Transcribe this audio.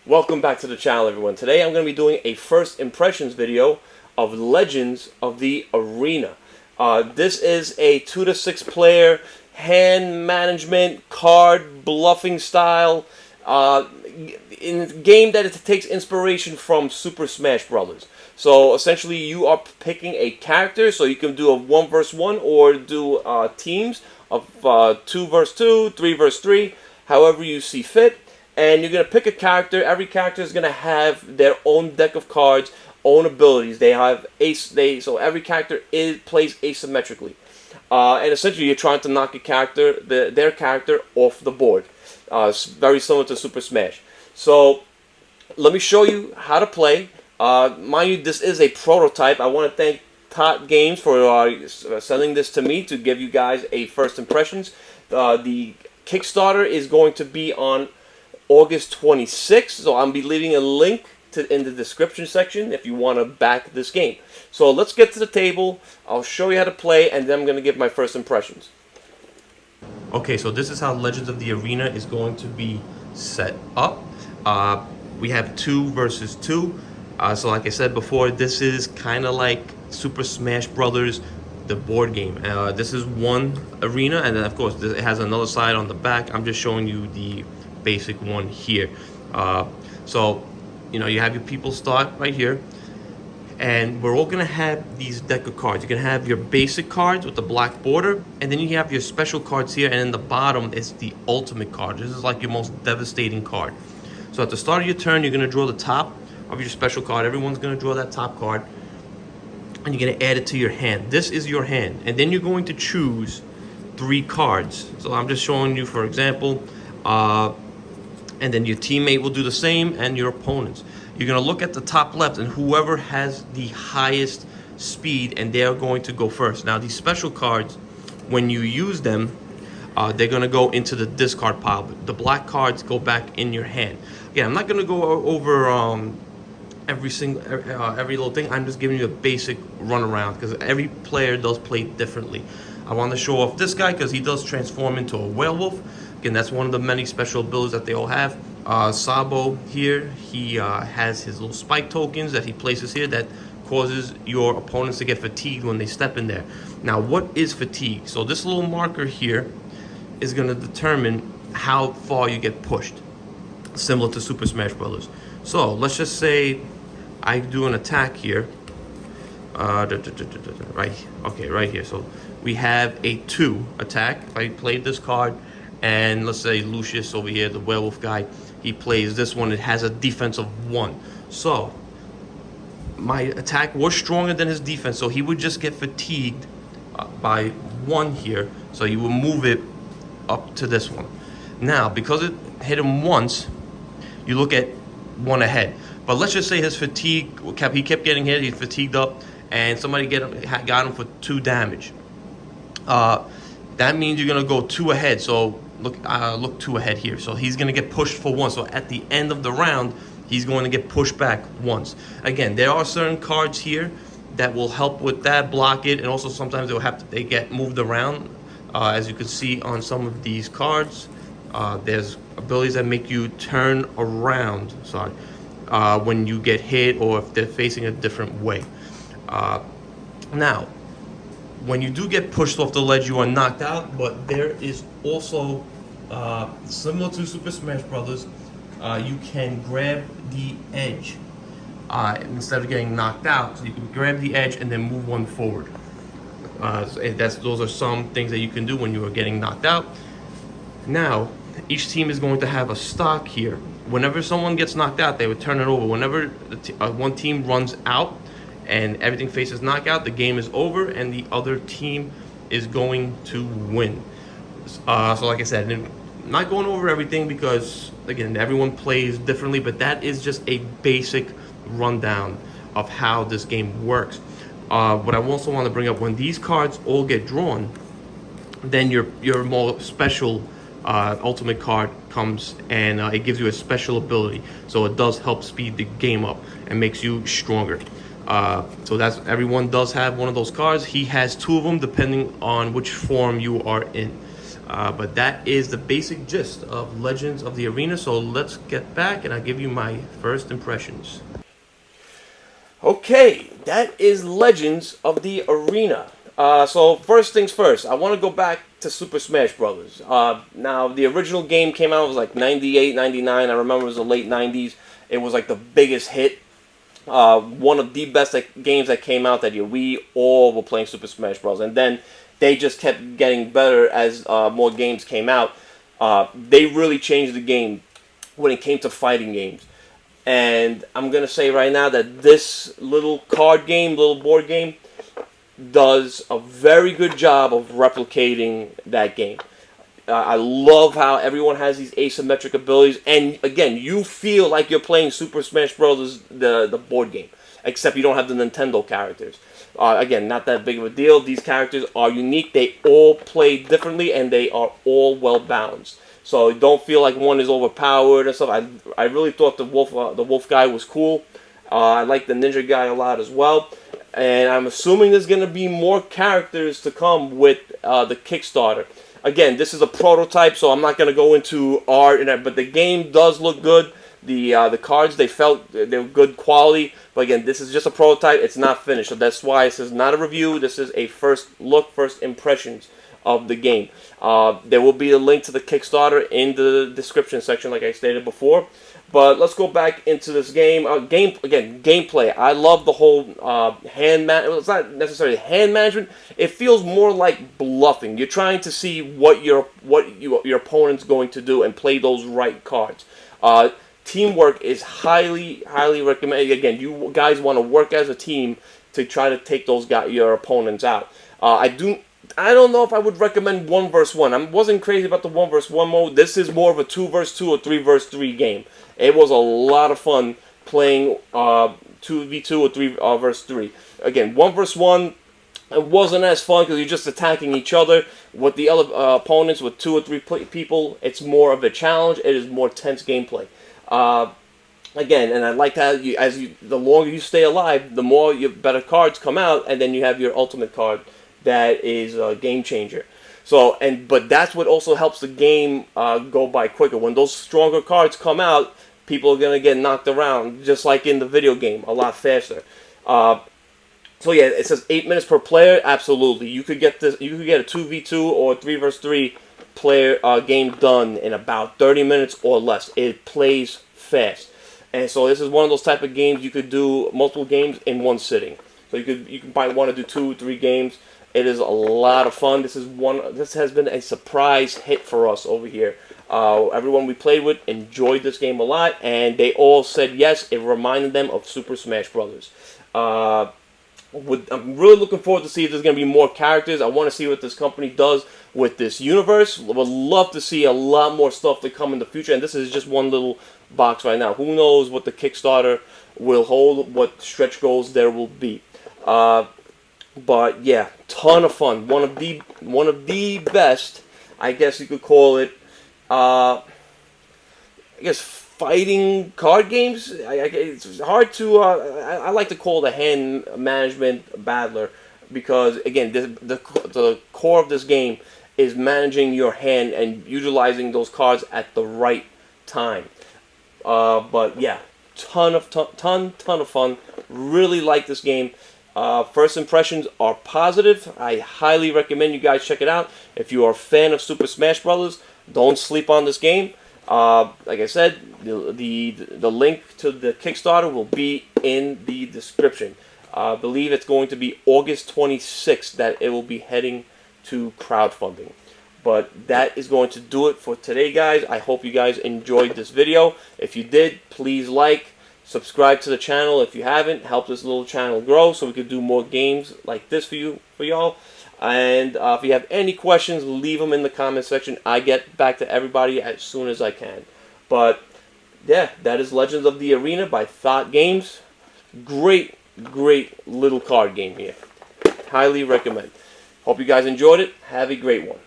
Welcome back to the channel, everyone. Today I'm going to be doing a first impressions video of Legends of the Arena. This is a 2 to 6 player hand management card bluffing style in a game that it takes inspiration from Super Smash Brothers. So essentially you are picking a character, so you can do a 1 vs 1 or do teams of 2 vs 2, 3 vs 3, however you see fit. And you're going to pick a character. Every character is going to have their own deck of cards, own abilities. They have so every character plays asymmetrically. And essentially you're trying to knock their character off the board. Very similar to Super Smash. So let me show you how to play. Mind you, this is a prototype. I want to thank Tot Games for sending this to me to give you guys a first impressions. The Kickstarter is going to be on August 26th, so I'll be leaving a link in the description section if you want to back this game. So let's get to the table. I'll show you how to play, and then I'm going to give my first impressions. Okay, so this is how Legends of the Arena is going to be set up. We have 2 versus 2. So like I said before, this is kind of like Super Smash Brothers, the board game. This is one arena, and then of course it has another side on the back. I'm just showing you the basic one here. So you have your people start right here, and we're all gonna have these deck of cards. You're gonna have your basic cards with the black border, and then you have your special cards here, and in the bottom is the ultimate card. This is like your most devastating card. So at the start of your turn, you're gonna draw the top of your special card. Everyone's gonna draw that top card, and you're gonna add it to your hand. This is your hand, and then you're going to choose 3 cards. So I'm just showing you, for example, and then your teammate will do the same, and your opponents. You're going to look at the top left, and whoever has the highest speed, and they're going to go first. Now, these special cards, when you use them, they're going to go into the discard pile. The black cards go back in your hand. Again, I'm not going to go over every little thing. I'm just giving you a basic run around, because every player does play differently. I want to show off this guy because he does transform into a werewolf. Again, that's one of the many special abilities that they all have. Sabo here, he has his little spike tokens that he places here that causes your opponents to get fatigued when they step in there. Now, what is fatigue? So this little marker here is going to determine how far you get pushed, similar to Super Smash Brothers. So let's just say I do an attack here. Right here. So we have a 2 attack. If I played this card, and let's say Lucius over here, the werewolf guy, he plays this one. It has a defense of 1. So my attack was stronger than his defense, so he would just get fatigued by 1 here. So you will move it up to this one. Now, because it hit him once, you look at 1 ahead. But let's just say his fatigue, he kept getting hit, he fatigued up, and somebody got him for 2 damage. That means you're gonna go 2 ahead. So look 2 ahead here. So he's gonna get pushed for 1. So at the end of the round, he's going to get pushed back once. Again, there are certain cards here that will help with that, block it, and also sometimes they get moved around. As you can see on some of these cards, there's abilities that make you turn around. When you get hit or if they're facing a different way. Now, when you do get pushed off the ledge, you are knocked out, but there is also, similar to Super Smash Brothers, you can grab the edge instead of getting knocked out. So you can grab the edge and then move 1 forward. Those are some things that you can do when you are getting knocked out. Now, each team is going to have a stock here. Whenever someone gets knocked out, they would turn it over. Whenever one team runs out and everything faces knockout, the game is over and the other team is going to win. So like I said, I'm not going over everything because, again, everyone plays differently, but that is just a basic rundown of how this game works. What I also want to bring up, when these cards all get drawn, then your more special ultimate card comes, and it gives you a special ability. So it does help speed the game up and makes you stronger. So everyone does have one of those cards. He has 2 of them depending on which form you are in. But that is the basic gist of Legends of the Arena. So let's get back and I'll give you my first impressions. Okay, that is Legends of the Arena. So first things first, I want to go back to Super Smash Brothers. Now, the original game came out, it was like 98, 99. I remember it was the late 90s. It was like the biggest hit. One of the best games that came out that year. We all were playing Super Smash Bros. And then they just kept getting better as more games came out. They really changed the game when it came to fighting games. And I'm going to say right now that this little card game, little board game, does a very good job of replicating that game. I love how everyone has these asymmetric abilities, and again, you feel like you're playing Super Smash Bros. The board game, except you don't have the Nintendo characters. Again, not that big of a deal. These characters are unique. They all play differently, and they are all well balanced. So don't feel like one is overpowered and stuff. I really thought the wolf guy was cool. I like the ninja guy a lot as well. And I'm assuming there's going to be more characters to come with the Kickstarter. Again, this is a prototype, so I'm not going to go into art and that, but the game does look good. The cards, they were good quality. But again, this is just a prototype. It's not finished. So that's why this is not a review. This is a first look, first impressions of the game. There will be a link to the Kickstarter in the description section, like I stated before. But let's go back into this game. Gameplay. I love the whole it's not necessarily hand management. It feels more like bluffing. You're trying to see what your opponent's going to do and play those right cards. Teamwork is highly recommended. Again, you guys want to work as a team to try to take your opponents out. I don't know if I would recommend 1 versus 1. I wasn't crazy about the 1 versus 1 mode. This is more of a 2 versus 2 or 3 versus 3 game. It was a lot of fun playing 2v2 or 3 versus 3. Again, 1 versus 1, it wasn't as fun because you're just attacking each other. With the other opponents, with 2 or 3 people, it's more of a challenge. It is more tense gameplay. Again, and I like that the longer you stay alive, the more your better cards come out, and then you have your ultimate card that is a game changer. So, but that's what also helps the game go by quicker. When those stronger cards come out, people are gonna get knocked around, just like in the video game, a lot faster. So yeah, it says 8 minutes per player. Absolutely, you could get this. You could get a 2v2 or 3 versus 3 player game done in about 30 minutes or less. It plays fast, and so this is one of those type of games you could do multiple games in one sitting. So you might want to do 2 or 3 games. It is a lot of fun. This has been a surprise hit for us over here. Everyone we played with enjoyed this game a lot, and they all said yes. It reminded them of Super Smash Brothers. I'm really looking forward to see if there's going to be more characters. I want to see what this company does with this universe. Would love to see a lot more stuff to come in the future, and this is just one little box right now. Who knows what the Kickstarter will hold, what stretch goals there will be. But yeah, ton of fun. One of the best, I guess you could call it. I guess fighting card games. It's hard to. I like to call it a hand management battler because again, the core of this game is managing your hand and utilizing those cards at the right time. But yeah, ton of fun. Really like this game. First impressions are positive. I highly recommend you guys check it out. If you are a fan of Super Smash Brothers, don't sleep on this game. Like I said, the link to the Kickstarter will be in the description. I believe it's going to be August 26th that it will be heading to crowdfunding. But that is going to do it for today, guys. I hope you guys enjoyed this video. If you did, please like. Subscribe to the channel if you haven't. Help this little channel grow so we can do more games like this for y'all. And if you have any questions, leave them in the comment section. I get back to everybody as soon as I can. But yeah, that is Legends of the Arena by Thought Games. Great little card game here. Highly recommend. Hope you guys enjoyed it. Have a great one.